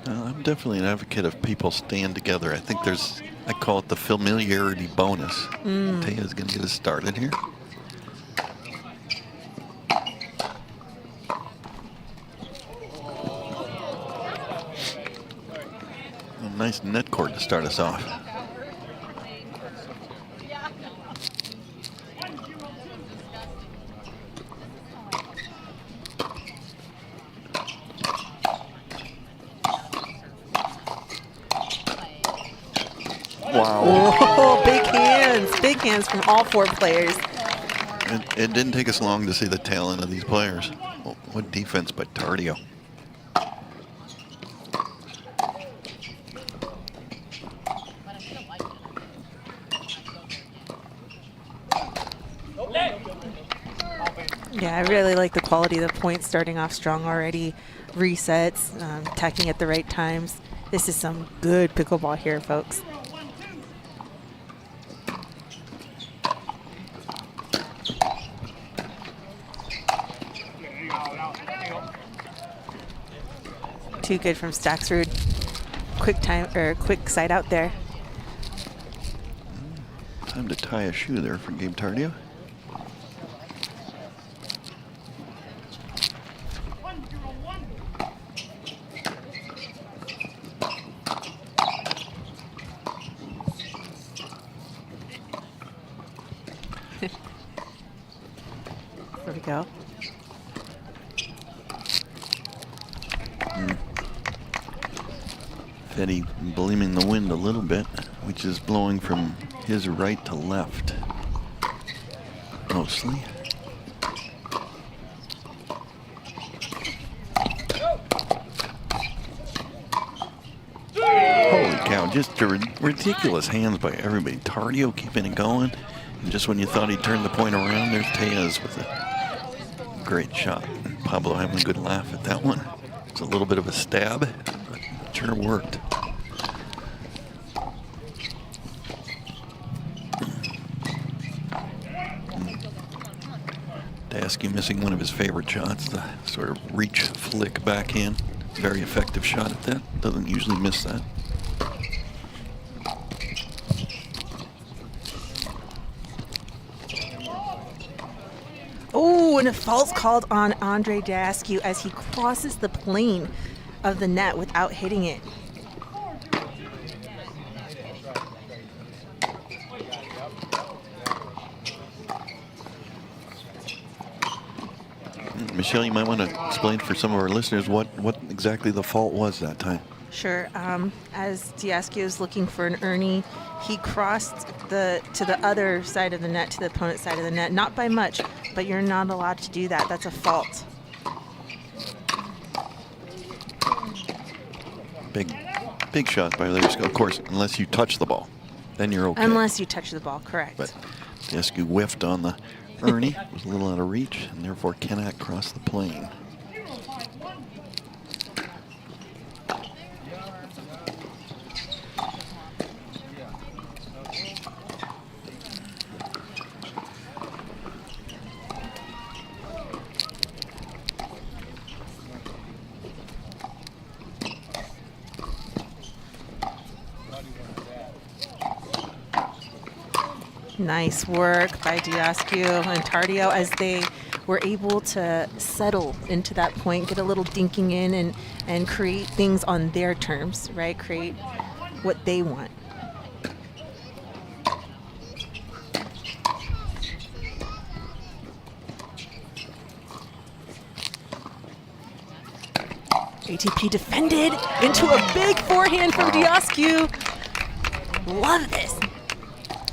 I'm definitely an advocate of people staying together. I think I call it the familiarity bonus. Taya's going to get us started here. A nice net cord to start us off. Wow. Oh, big hands from all four players. It didn't take us long to see the talent of these players. What defense by Tardio. Yeah, I really like the quality of the points starting off strong already. Resets, attacking at the right times. This is some good pickleball here, folks. Too good from Staksrud. Quick side out there. Time to tie a shoe there for Gabe Tardio. There we go. Feddy blaming the wind a little bit, which is blowing from his right to left, mostly. Holy cow, just ridiculous hands by everybody. Tardio keeping it going. And just when you thought he turned the point around, there's Tellez with a great shot. Pablo having a good laugh at that one. It's a little bit of a stab, but it sure worked. Daescu missing one of his favorite shots, the sort of reach flick backhand. Very effective shot at that. Doesn't usually miss that. Oh, and a fault's called on Andrei Daescu as he crosses the plane of the net without hitting it. Michelle, you might want to explain for some of our listeners what exactly the fault was that time. Sure. As Daescu is looking for an Ernie, he crossed to the other side of the net, to the opponent's side of the net. Not by much, but you're not allowed to do that. That's a fault. Big shot by Daescu, of course, unless you touch the ball. Then you're okay. Unless you touch the ball, correct. But Daescu whiffed on the Ernie, was a little out of reach, and therefore cannot cross the plane. Nice work by Daescu and Tardio as they were able to settle into that point, get a little dinking in and create things on their terms, right? Create what they want. ATP defended into a big forehand from Daescu. Love this.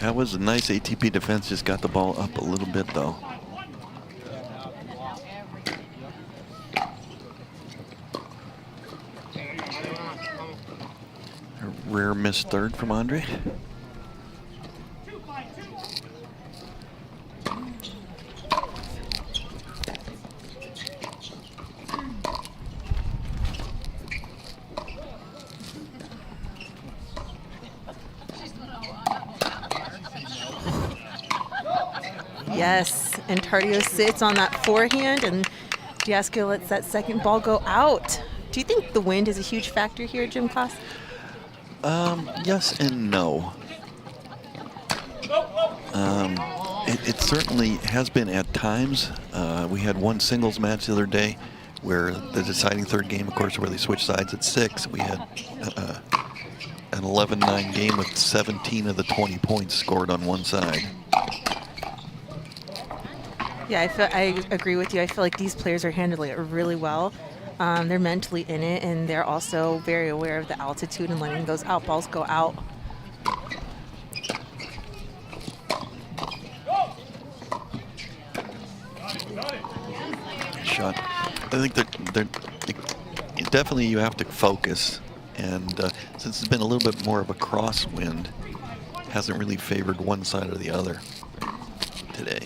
That was a nice ATP defense, just got the ball up a little bit though. A rare missed third from Andrei. Yes, and Tardio sits on that forehand, and Daescu lets that second ball go out. Do you think the wind is a huge factor here, gym class? Yes and no. It certainly has been at times. We had one singles match the other day where the deciding third game, of course, where they switched sides at 6. We had an 11-9 game with 17 of the 20 points scored on one side. Yeah, I agree with you. I feel like these players are handling it really well. They're mentally in it, and they're also very aware of the altitude and letting those out balls go out. Shot. I think that definitely you have to focus, and since it's been a little bit more of a crosswind, hasn't really favored one side or the other today.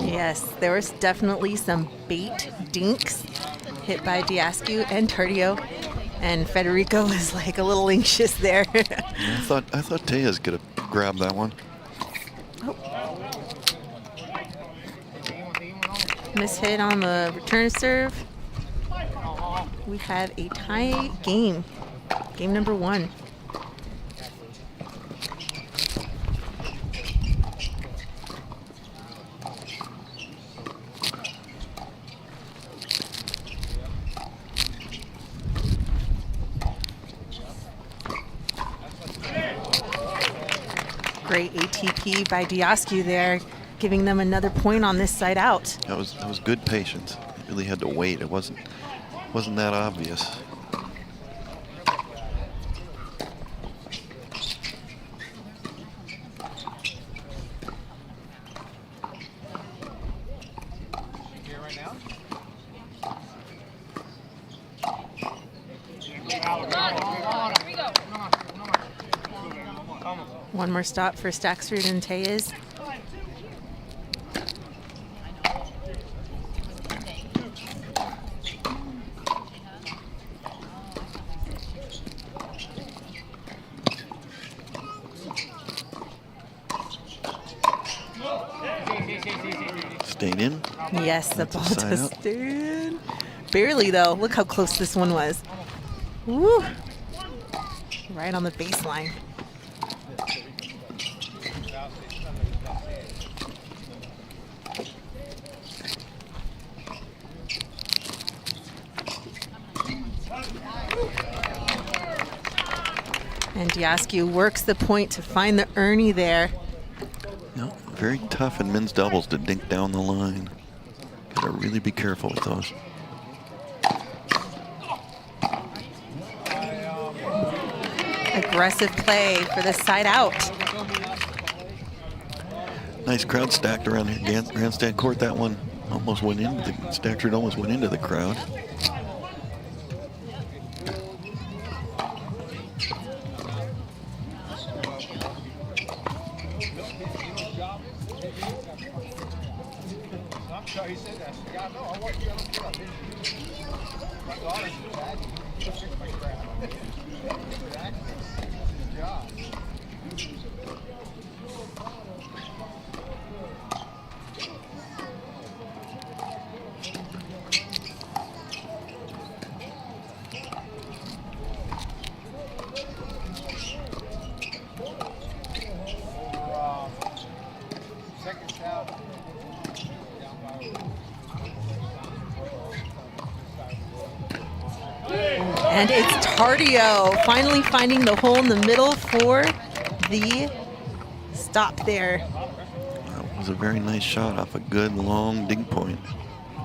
Yes, there was definitely some bait dinks hit by Daescu and Tardio, and Federico was like a little anxious there. I thought Tellez could have grabbed that one. Oh. Miss hit on the return serve. We have a tie game. Game number 1. Great ATP by Daescu there, giving them another point on this side out. That was good patience. They really had to wait. It wasn't that obvious. One more stop for Staksrud and Tellez. Stayed in. Yes, the ball just stayed. Barely though. Look how close this one was. Woo! Right on the baseline. And Daescu works the point to find the Ernie there. No, very tough in men's doubles to dink down the line. Gotta really be careful with those. Aggressive play for the side out. Nice crowd stacked around here. Grandstand court. That one almost went into the Staksrud. Almost went into the crowd. And it's Tardio finally finding the hole in the middle for the stop there. That was a very nice shot off a good long dink point.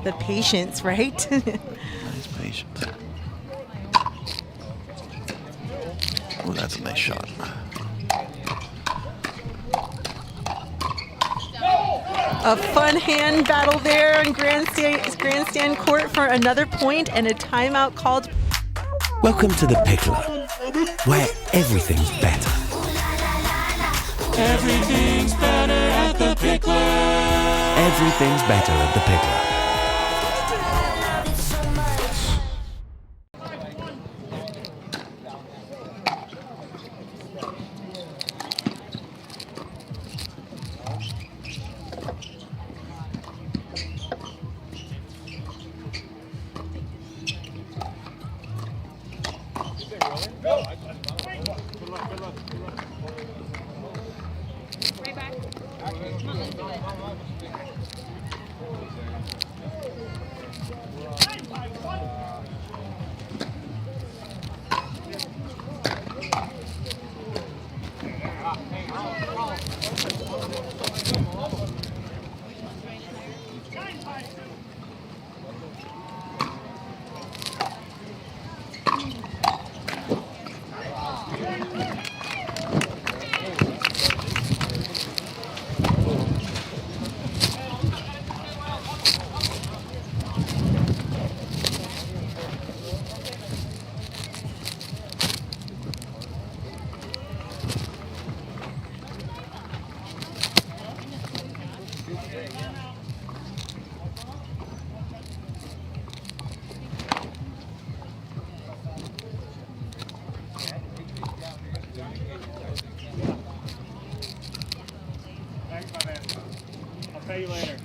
The patience, right? Nice patience. Oh, that's a nice shot. A fun hand battle there on grandstand court for another point and a timeout called. Welcome to the Picklr, where everything's better. Everything's better at the Picklr. everything's better at the Picklr. Pay you later.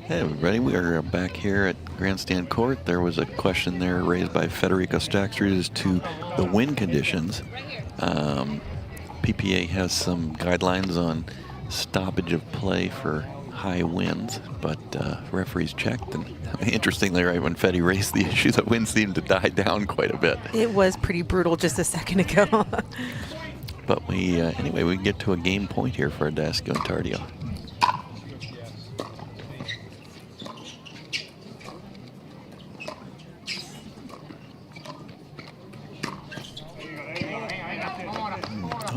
Hey everybody, we are back here at Grandstand Court. There was a question there raised by Federico Staksrud as to the wind conditions. PPA has some guidelines on stoppage of play for high winds, but referees checked, and interestingly, right when Feddy raised the issue, the wind seemed to die down quite a bit. It was pretty brutal just a second ago. But anyway, we get to a game point here for Daescu and Tardio.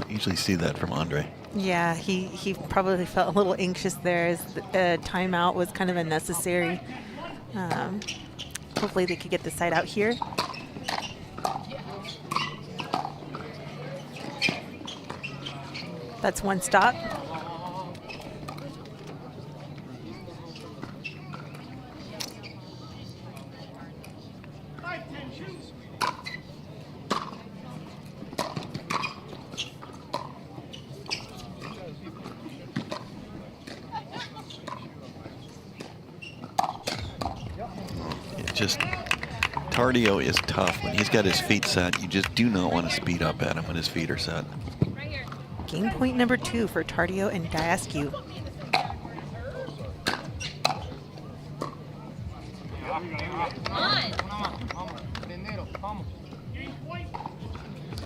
Usually see that from Andrei. Yeah, he probably felt a little anxious there as the timeout was kind of unnecessary. Hopefully they could get the side out here. That's one stop. Just Tardio is tough. When he's got his feet set, you just do not want to speed up at him when his feet are set. Game point number 2 for Tardio and Daescu.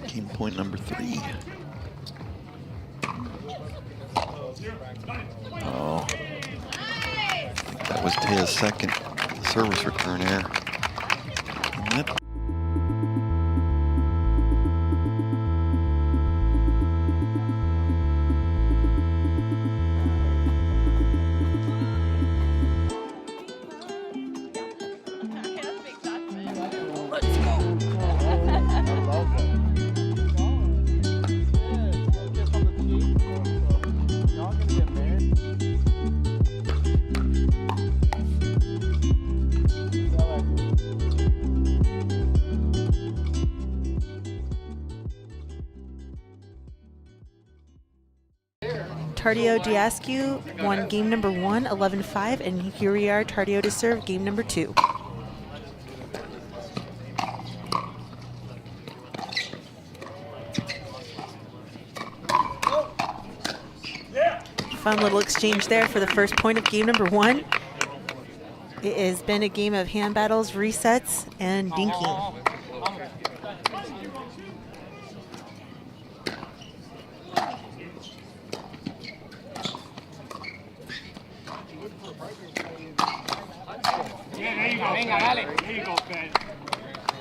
Game point number 3. Oh. That was Tea's second service return error. And that Tardio Daescu won game number 1, 11-5, and here we are, Tardio to serve game number 2. Fun little exchange there for the first point of game number 1. It has been a game of hand battles, resets, and dinking.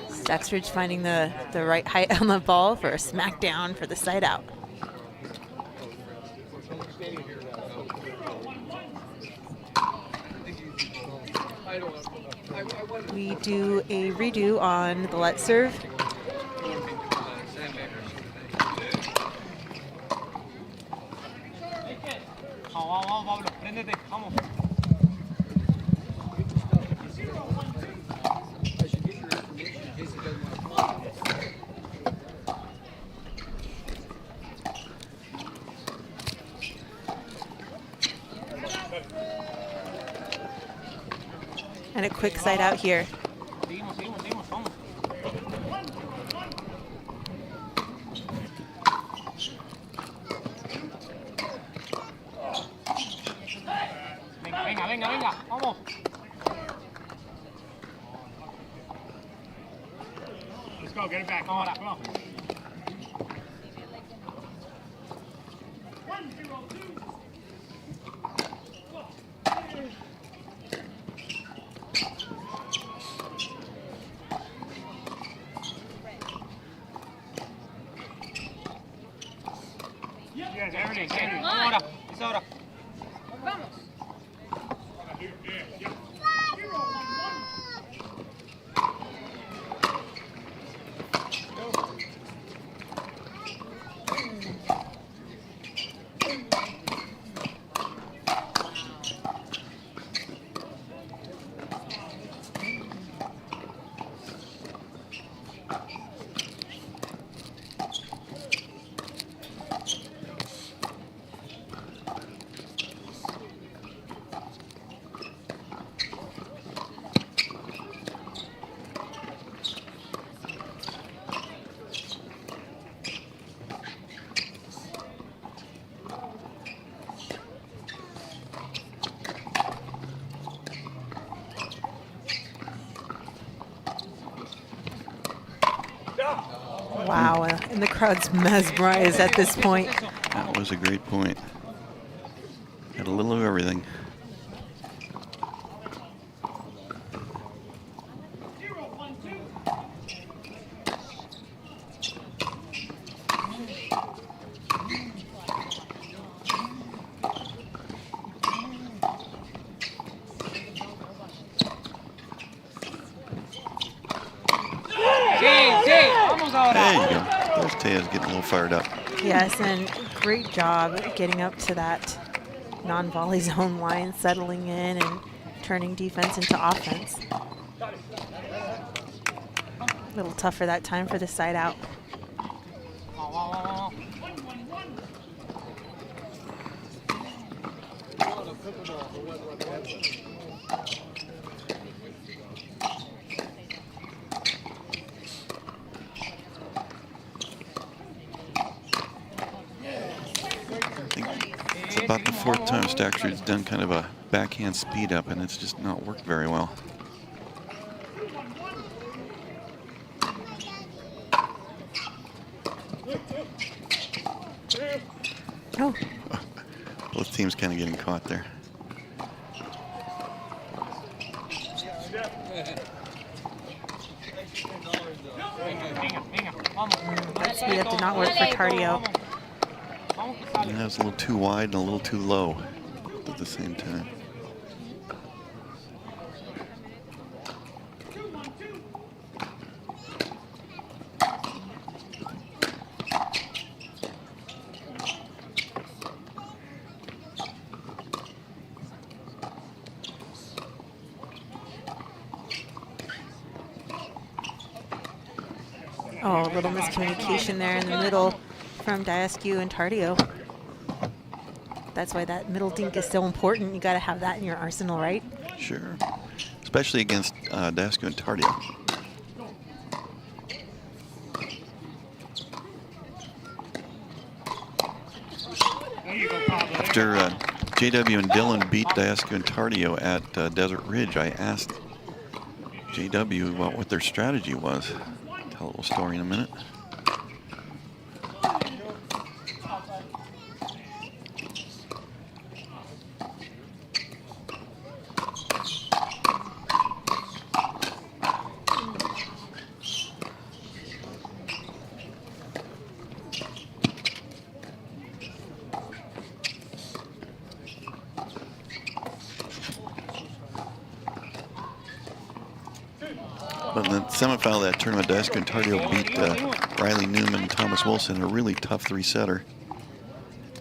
Staksrud finding the right height on the ball for a smackdown for the side out. We do a redo on the let serve. And a quick side out here. Venga, vamos. Let's go, get it back. Come on. Yes, everything. Ahora, es ahora. Vamos. Wow, and the crowd's mesmerized at this point. That was a great point. Had a little of everything. There you go. There's Tellez getting a little fired up. Yes, and great job getting up to that non-volley zone line, settling in and turning defense into offense. A little tougher that time for the side out. About the fourth time Staksrud's done kind of a backhand speed up, and it's just not worked very well. Oh. Both teams kind of getting caught there. That speed up did not work for Tardio. And that was a little too wide and a little too low at the same time. Oh, a little miscommunication there in the middle from Daescu and Tardio. That's why that middle dink is so important. You got to have that in your arsenal, right? Sure. Especially against Daescu and Tardio. After JW and Dylan beat Daescu and Tardio at Desert Ridge, I asked JW what their strategy was. Tell a little story in a minute. But in the semifinal of that tournament, Daescu and Tardio beat Riley Newman and Thomas Wilson in a really tough three-setter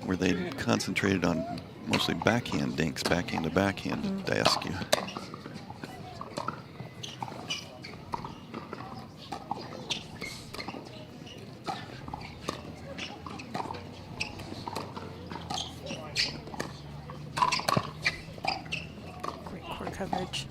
where they concentrated on mostly backhand dinks, backhand to backhand, Daescu. Great core coverage.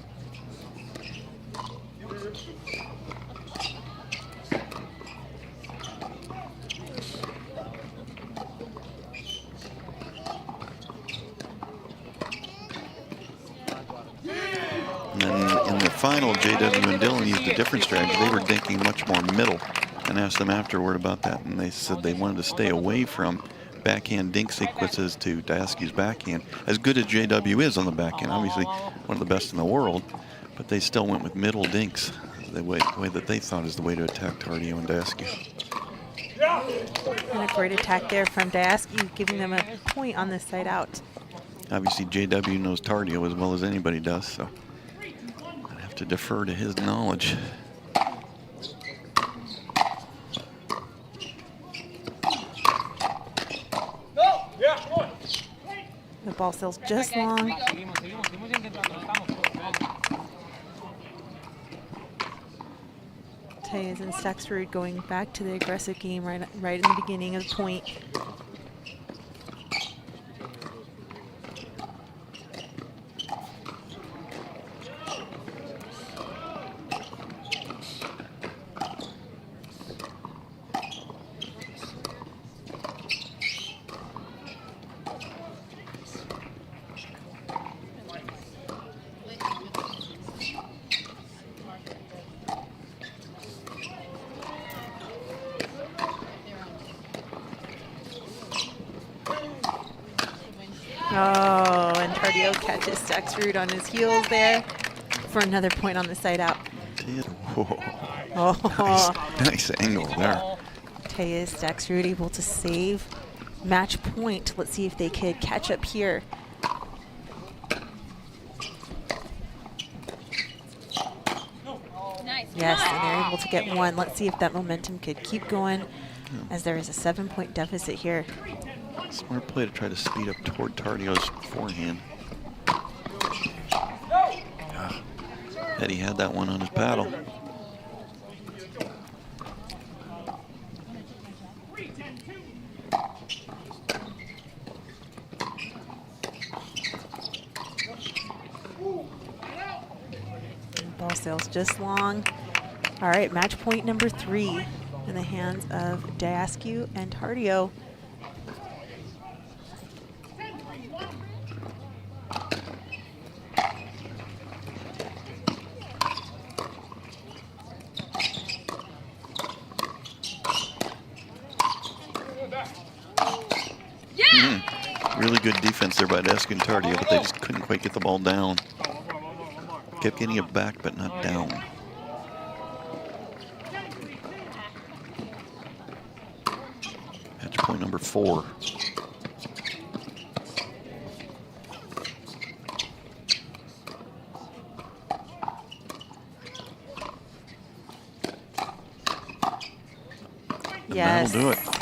And then in the final, JW and Dylan used a different strategy. They were dinking much more middle, and asked them afterward about that, and they said they wanted to stay away from backhand dink sequences to Daescu's backhand. As good as JW is on the backhand, obviously one of the best in the world, but they still went with middle dinks, the way that they thought is the way to attack Tardio and Daescu. And a great attack there from Daescu, giving them a point on this side out. Obviously, JW knows Tardio as well as anybody does, so I'd have to defer to his knowledge. The ball sails just long. Tellez and Staksrud going back to the aggressive game right in the beginning of the point. Oh, and Tardio catches Staksrud on his heels there for another point on the side out. Whoa. Oh, Nice angle there. Tellez, Staksrud able to save match point. Let's see if they could catch up here. Yes, and they're able to get one. Let's see if that momentum could keep going, as there is a 7-point deficit here. Smart play to try to speed up toward Tardio's forehand. Eddie had that one on his paddle. Ball sails just long. All right, match point number 3 in the hands of Daescu and Tardio. Really good good defense there by Daescu and Tardio, but they just couldn't quite get the ball down. Kept getting it back, but not down. Match point number 4. Yes. That'll do it.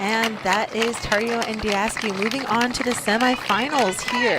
And that is Tardio and Daescu moving on to the semifinals here